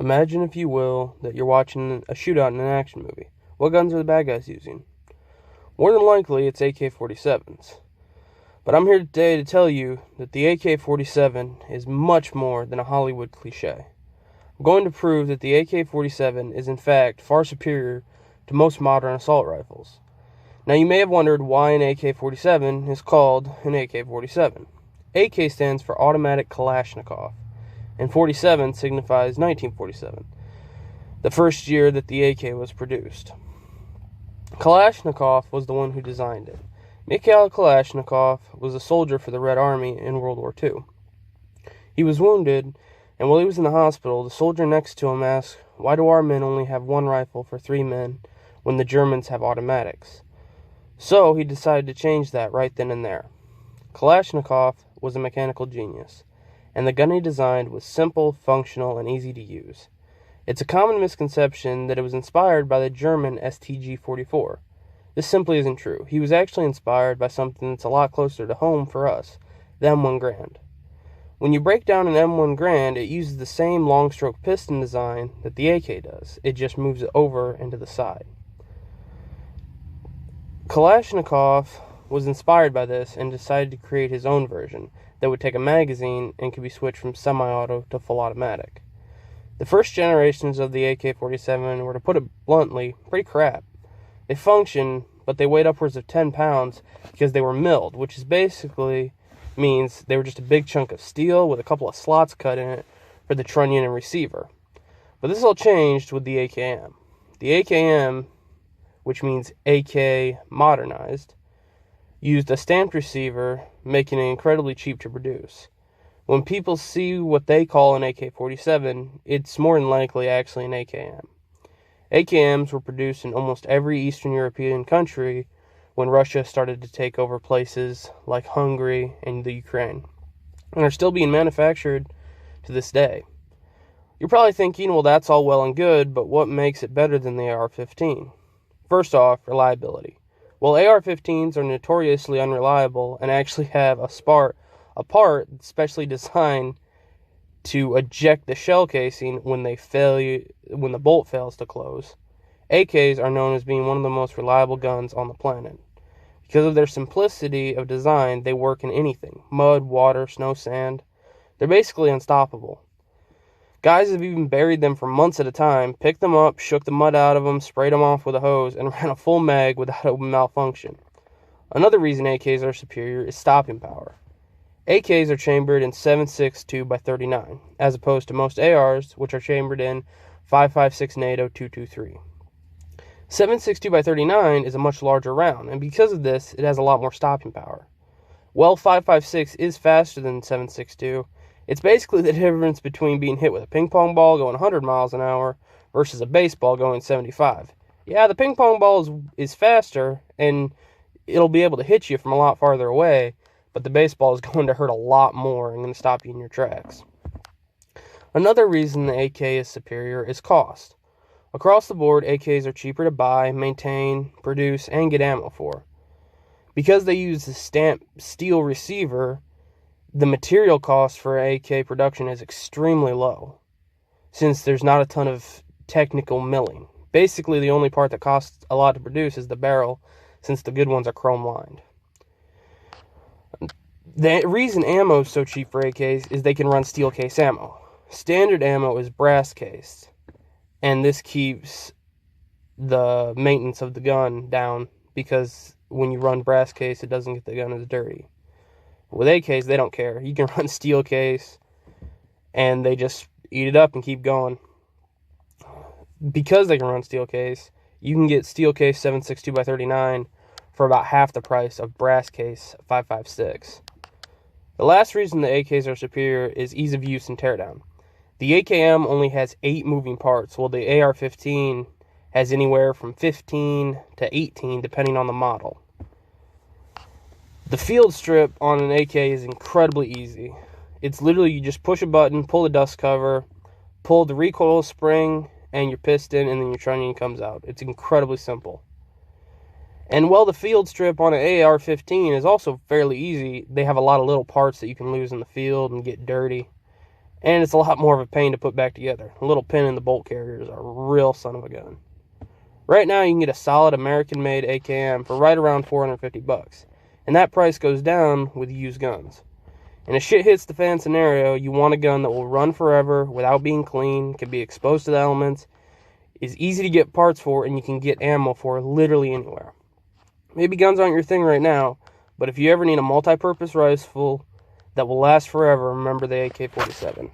Imagine, if you will, that you're watching a shootout in an action movie. What guns are the bad guys using? More than likely, it's AK-47s. But I'm here today to tell you that the AK-47 is much more than a Hollywood cliche. I'm going to prove that the AK-47 is in fact far superior to most modern assault rifles. Now, you may have wondered why an AK-47 is called an AK-47. AK stands for Automatic Kalashnikov, and 47 signifies 1947, the first year that the AK was produced. Kalashnikov was the one who designed it. Mikhail Kalashnikov was a soldier for the Red Army in World War II. He was wounded, and while he was in the hospital, the soldier next to him asked, "Why do our men only have one rifle for 3 men when the Germans have automatics?" So he decided to change that right then and there. Kalashnikov was a mechanical genius, and the gun he designed was simple, functional, and easy to use. It's a common misconception that it was inspired by the German STG-44. This simply isn't true. He was actually inspired by something that's a lot closer to home for us, the M1 Garand. When you break down an M1 Garand, it uses the same long-stroke piston design that the AK does. It just moves it over and to the side. Kalashnikov was inspired by this and decided to create his own version that would take a magazine and could be switched from semi-auto to full automatic. The first generations of the AK-47 were, to put it bluntly, pretty crap. They function, but they weighed upwards of 10 pounds because they were milled, which is basically means they were just a big chunk of steel with a couple of slots cut in it for the trunnion and receiver. But this all changed with the AKM. The AKM, which means AK modernized, used a stamped receiver, making it incredibly cheap to produce. When people see what they call an AK-47, it's more than likely actually an AKM. AKMs were produced in almost every Eastern European country when Russia started to take over places like Hungary and the Ukraine, and are still being manufactured to this day. You're probably thinking, well, that's all well and good, but what makes it better than the AR-15? First off, reliability. While AR-15s are notoriously unreliable and actually have a part specially designed to eject the shell casing when the bolt fails to close, AKs are known as being one of the most reliable guns on the planet. Because of their simplicity of design, they work in anything: mud, water, snow, sand. They're basically unstoppable. Guys have even buried them for months at a time, picked them up, shook the mud out of them, sprayed them off with a hose, and ran a full mag without a malfunction. Another reason AKs are superior is stopping power. AKs are chambered in 7.62 by 39, as opposed to most ARs, which are chambered in 5.56 NATO 223. 7.62 by 39 is a much larger round, and because of this, it has a lot more stopping power. While 5.56 is faster than 7.62, it's basically the difference between being hit with a ping pong ball going 100 miles an hour versus a baseball going 75. Yeah, the ping pong ball is faster, and it'll be able to hit you from a lot farther away, but the baseball is going to hurt a lot more and going to stop you in your tracks. Another reason the AK is superior is cost. Across the board, AKs are cheaper to buy, maintain, produce, and get ammo for. Because they use the stamped steel receiver, the material cost for AK production is extremely low, since there's not a ton of technical milling. Basically, the only part that costs a lot to produce is the barrel, since the good ones are chrome lined. The reason ammo is so cheap for AKs is they can run steel case ammo. Standard ammo is brass cased, and this keeps the maintenance of the gun down, because when you run brass case, it doesn't get the gun as dirty. With AKs, they don't care. You can run steel case, and they just eat it up and keep going. Because they can run steel case, you can get steel case 7.62 by 39 for about half the price of brass case 5.56. The last reason the AKs are superior is ease of use and teardown. The AKM only has 8 moving parts, while the AR-15 has anywhere from 15 to 18, depending on the model. The field strip on an AK is incredibly easy. It's literally, you just push a button, pull the dust cover, pull the recoil spring and your piston, and then your trunnion comes out. It's incredibly simple. And while the field strip on an AR-15 is also fairly easy, they have a lot of little parts that you can lose in the field and get dirty. and it's a lot more of a pain to put back together. A little pin in the bolt carriers are a real son of a gun. Right now, you can get a solid American-made AKM for right around $450, and that price goes down with used guns. In a shit hits the fan scenario, you want a gun that will run forever without being clean, can be exposed to the elements, is easy to get parts for, and you can get ammo for literally anywhere. Maybe guns aren't your thing right now, but if you ever need a multi-purpose rifle that will last forever, remember the AK-47.